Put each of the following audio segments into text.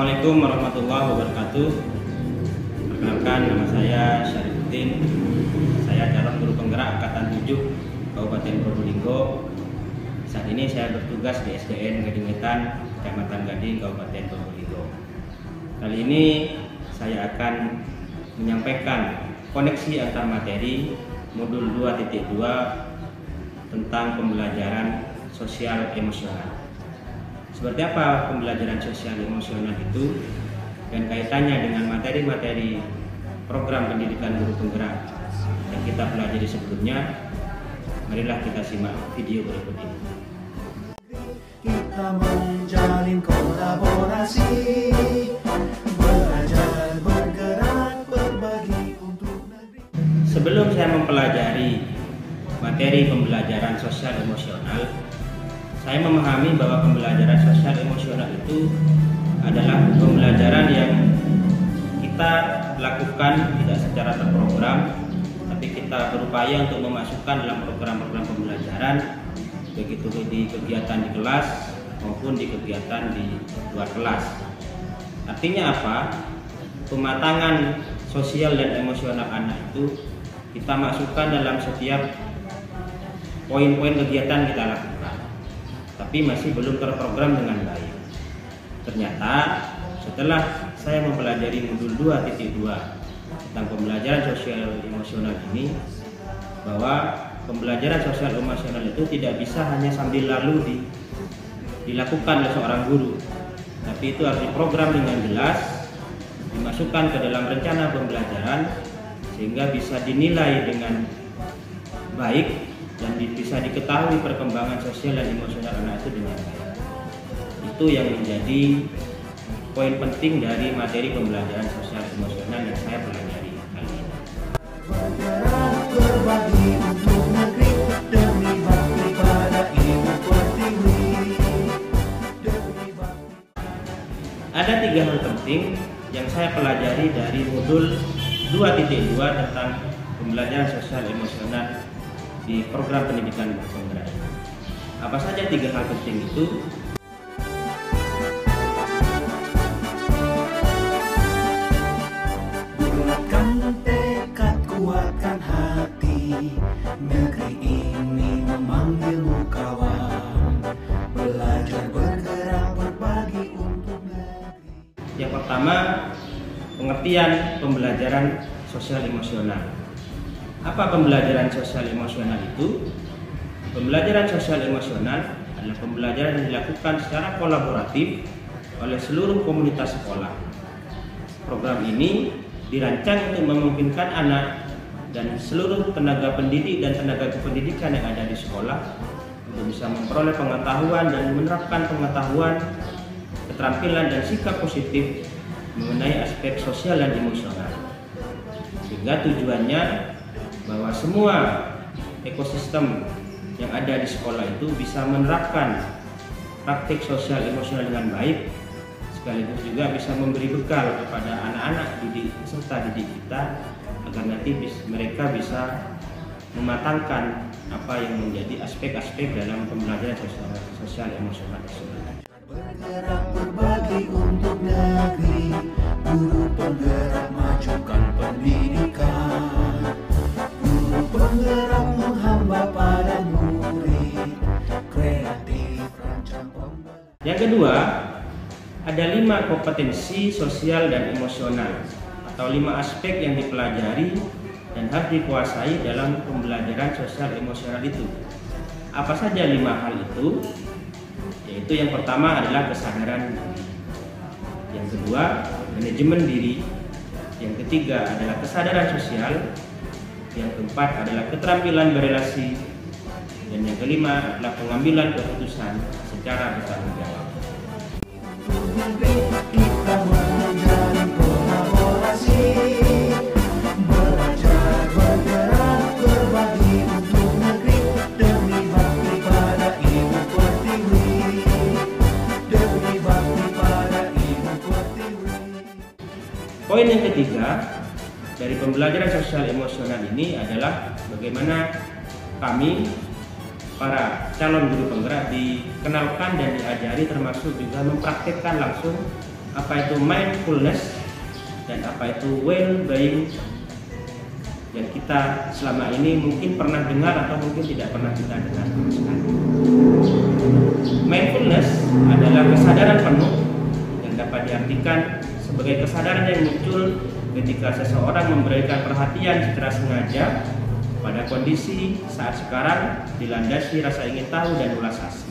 Assalamualaikum warahmatullahi wabarakatuh. Perkenalkan, nama saya Syarifuddin. Saya calon guru penggerak Angkatan 7 Kabupaten Probolinggo. Saat ini saya bertugas di SDN Gading Wetan, Kecamatan Gading, Kabupaten Probolinggo. Kali ini saya akan menyampaikan koneksi antar materi modul 2.2 tentang pembelajaran sosial emosional. Seperti apa pembelajaran sosial emosional itu dan kaitannya dengan materi-materi program pendidikan guru penggerak yang kita pelajari sebelumnya? Marilah kita simak video berikut ini. Kita menjalin kolaborasi, belajar, bergerak, berbagi untuk negeri. Sebelum saya mempelajari materi pembelajaran sosial emosional, saya memahami bahwa pembelajaran sosial emosional itu adalah pembelajaran yang kita lakukan tidak secara terprogram, tapi kita berupaya untuk memasukkan dalam program-program pembelajaran, begitu di kegiatan di kelas maupun di kegiatan di luar kelas. Artinya apa? Pematangan sosial dan emosional anak itu kita masukkan dalam setiap poin-poin kegiatan kita lakukan, tapi masih belum terprogram dengan baik. Ternyata setelah saya mempelajari modul 2.2 tentang pembelajaran sosial emosional ini, bahwa pembelajaran sosial emosional itu tidak bisa hanya sambil lalu dilakukan oleh seorang guru, tapi itu harus diprogram dengan jelas, dimasukkan ke dalam rencana pembelajaran sehingga bisa dinilai dengan baik dan bisa diketahui perkembangan sosial dan emosional anak itu dengan baik. Itu yang menjadi poin penting dari materi pembelajaran sosial emosional yang saya pelajari kali ini. Bergerak, berbagi untuk negeri, demi bakti pada Ibu Pertiwi, demi bakti. Ada 3 hal penting yang saya pelajari dari modul 2.2 tentang pembelajaran sosial emosional di program pendidikan guru penggerak. Apa saja 3 hal penting itu? Bulatkan tekad, kuatkan hati, negeri ini memanggilmu kawan. Belajar, bergerak, berbagi untuk negeri. Yang pertama, pengertian pembelajaran sosial emosional. Apa pembelajaran sosial emosional itu? Pembelajaran sosial emosional adalah pembelajaran yang dilakukan secara kolaboratif oleh seluruh komunitas sekolah. Program ini dirancang untuk memungkinkan anak dan seluruh tenaga pendidik dan tenaga kependidikan yang ada di sekolah untuk bisa memperoleh pengetahuan dan menerapkan pengetahuan, keterampilan dan sikap positif mengenai aspek sosial dan emosional. Sehingga tujuannya bahwa semua ekosistem yang ada di sekolah itu bisa menerapkan praktik sosial emosional dengan baik, sekaligus juga bisa memberi bekal kepada anak-anak didik peserta didik kita agar nanti mereka bisa mematangkan apa yang menjadi aspek-aspek dalam pembelajaran sosial emosional tersebut. Bergerak, berbagi untuk negeri, guru penggerak majukan pendidikan. Guru penggerak menghamba pada murid, kreatif rancang pembelajaran. Yang kedua, ada 5 kompetensi sosial dan emosional atau 5 aspek yang dipelajari dan harus dikuasai dalam pembelajaran sosial emosional itu. Apa saja 5 hal itu? Yaitu yang pertama adalah kesadaran diri, yang kedua manajemen diri, yang ketiga adalah kesadaran sosial, yang keempat adalah keterampilan berelasi, dan yang kelima adalah pengambilan keputusan secara bertanggung jawab. Untuk negeri kita menjalin kolaborasi, belajar, bergerak, berbagi untuk negeri, demi bakti pada Ibu Pertiwi, demi bakti pada Ibu Pertiwi. Poin yang ketiga dari pembelajaran sosial emosional ini adalah bagaimana kami para calon guru penggerak dikenalkan dan diajari, termasuk juga mempraktikkan langsung apa itu mindfulness dan apa itu well-being yang kita selama ini mungkin pernah dengar atau mungkin tidak pernah kita dengar sama sekali. Mindfulness adalah kesadaran penuh yang dapat diartikan sebagai kesadaran yang muncul ketika seseorang memberikan perhatian secara sengaja pada kondisi saat sekarang dilandasi rasa ingin tahu dan ulas asih.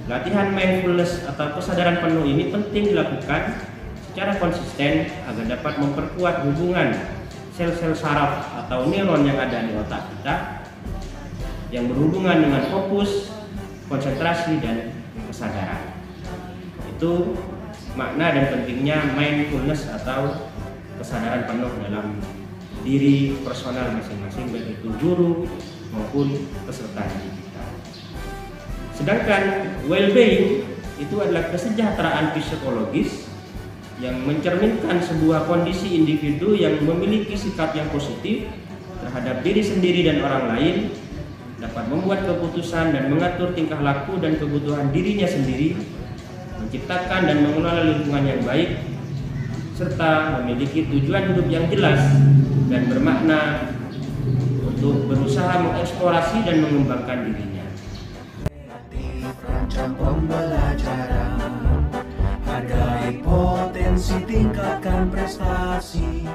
Latihan mindfulness atau kesadaran penuh ini penting dilakukan secara konsisten agar dapat memperkuat hubungan sel-sel saraf atau neuron yang ada di otak kita yang berhubungan dengan fokus, konsentrasi, dan kesadaran. Itu makna dan pentingnya mindfulness atau kesadaran penuh dalam diri personal masing-masing, baik itu guru maupun peserta didik kita. Sedangkan well-being itu adalah kesejahteraan psikologis yang mencerminkan sebuah kondisi individu yang memiliki sikap yang positif terhadap diri sendiri dan orang lain, dapat membuat keputusan dan mengatur tingkah laku dan kebutuhan dirinya sendiri, menciptakan dan mengelola lingkungan yang baik, serta memiliki tujuan hidup yang jelas dan bermakna untuk berusaha mengeksplorasi dan mengembangkan dirinya. Rancang pembelajaran, hargai potensi, tingkatkan prestasi.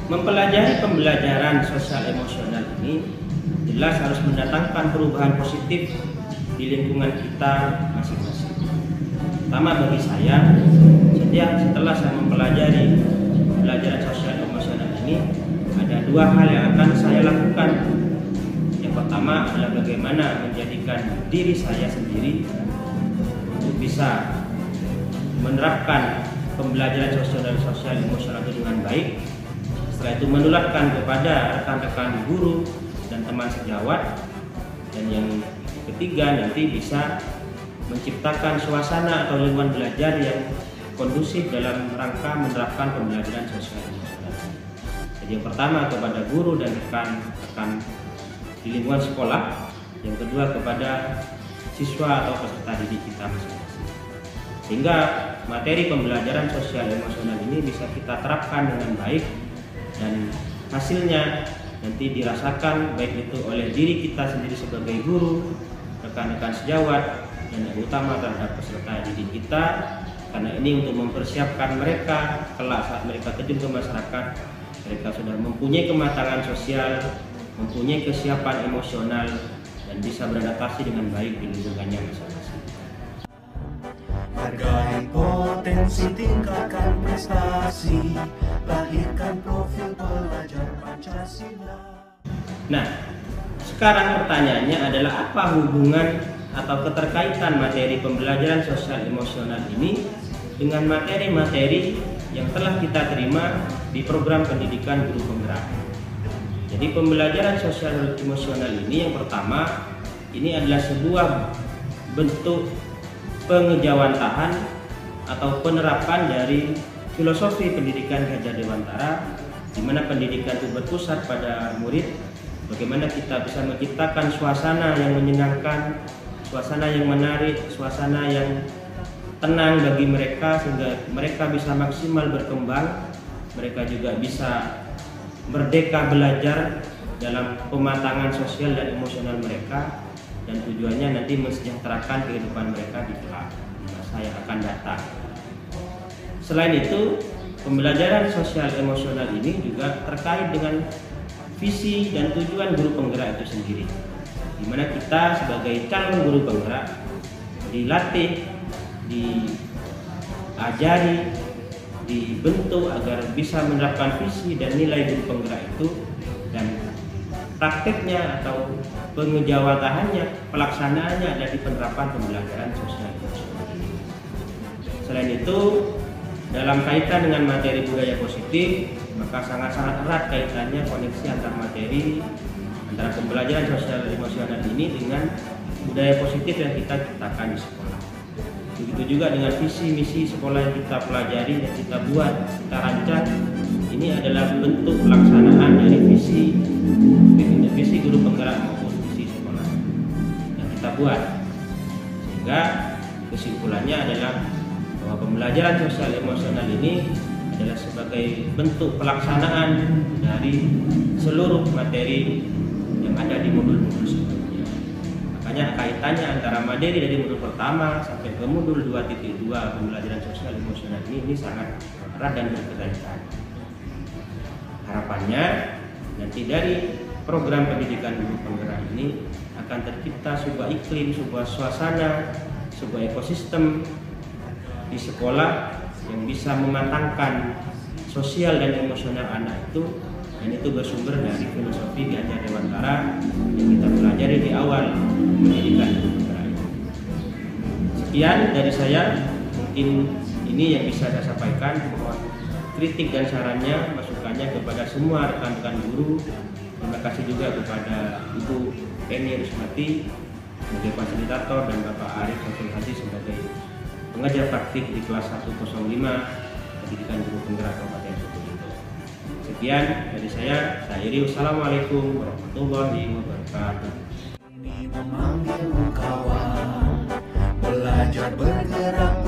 Mempelajari pembelajaran sosial emosional ini jelas harus mendatangkan perubahan positif di lingkungan kita masing-masing. Pertama bagi saya, setelah saya mempelajari pembelajaran sosial emosional ini, ada dua hal yang akan saya lakukan. Yang pertama adalah bagaimana menjadikan diri saya sendiri untuk bisa menerapkan pembelajaran sosial emosional itu dengan baik. Setelah itu menularkan kepada rekan-rekan guru dan teman sejawat. Dan yang ketiga nanti bisa menciptakan suasana atau lingkungan belajar yang kondusif dalam rangka menerapkan pembelajaran sosial emosional. Jadi yang pertama kepada guru dan rekan-rekan di lingkungan sekolah, yang kedua kepada siswa atau peserta didik kita masing-masing. Sehingga materi pembelajaran sosial emosional ini bisa kita terapkan dengan baik dan hasilnya nanti dirasakan baik itu oleh diri kita sendiri sebagai guru, rekan-rekan sejawat, dan yang utama terhadap peserta didik kita, karena ini untuk mempersiapkan mereka kelak saat mereka terjun ke masyarakat, mereka sudah mempunyai kematangan sosial, mempunyai kesiapan emosional, dan bisa beradaptasi dengan baik di lingkungannya masing-masing. Hargai potensi, tingkatkan prestasi, lahirkan profil pelajar Pancasila. Nah, sekarang pertanyaannya adalah apa hubungan atau keterkaitan materi pembelajaran sosial emosional ini dengan materi-materi yang telah kita terima di program pendidikan guru penggerak. Jadi pembelajaran sosial emosional ini yang pertama, ini adalah sebuah bentuk pengejawantahan atau penerapan dari filosofi pendidikan Gajah Dewantara, di mana pendidikan itu berpusat pada murid, bagaimana kita bisa menciptakan suasana yang menyenangkan, suasana yang menarik, suasana yang tenang bagi mereka sehingga mereka bisa maksimal berkembang, mereka juga bisa merdeka belajar dalam pematangan sosial dan emosional mereka, dan tujuannya nanti mensejahterakan kehidupan mereka di kelak di masa yang akan datang. Selain itu, pembelajaran sosial emosional ini juga terkait dengan visi dan tujuan guru penggerak itu sendiri, di mana kita sebagai calon guru penggerak dilatih, diajari, dibentuk agar bisa menerapkan visi dan nilai guru penggerak itu, dan prakteknya atau pengejawantahannya, pelaksanaannya ada di penerapan pembelajaran sosial emosional ini. Selain itu, dalam kaitan dengan materi budaya positif, maka sangat-sangat erat kaitannya koneksi antar materi antara pembelajaran sosial emosional ini dengan budaya positif yang kita ciptakan di sekolah. Begitu juga dengan visi misi sekolah yang kita pelajari dan kita buat, kita rancang. Ini adalah bentuk pelaksanaan dari visi guru penggerak maupun visi sekolah yang kita buat. Sehingga kesimpulannya adalah bahwa pembelajaran sosial emosional ini adalah sebagai bentuk pelaksanaan dari seluruh materi yang ada di modul-modul sebelumnya. Makanya kaitannya antara materi dari modul pertama sampai ke modul 2.2 pembelajaran sosial emosional ini sangat erat dan berkaitan. Harapannya nanti dari program pendidikan guru penggerak ini akan tercipta sebuah iklim, sebuah suasana, sebuah ekosistem di sekolah yang bisa mematangkan sosial dan emosional anak itu, dan itu bersumber dari filosofi Ganjar Dewantara yang kita pelajari di awal pendidikan guru penggerak ini. Sekian dari saya, mungkin ini yang bisa saya sampaikan. Mohon kritik dan sarannya, masukannya kepada semua rekan-rekan guru. Terima kasih juga kepada Ibu Penny Rusmati sebagai fasilitator dan Bapak Arif Hadi sebagai pengajar praktik di kelas 105 pendidikan guru penggerak Kabupaten Situbondo. Sekian dari saya akhiri. Wassalamualaikum warahmatullahi wabarakatuh. Ini memanggilmu kawan, belajar bergerak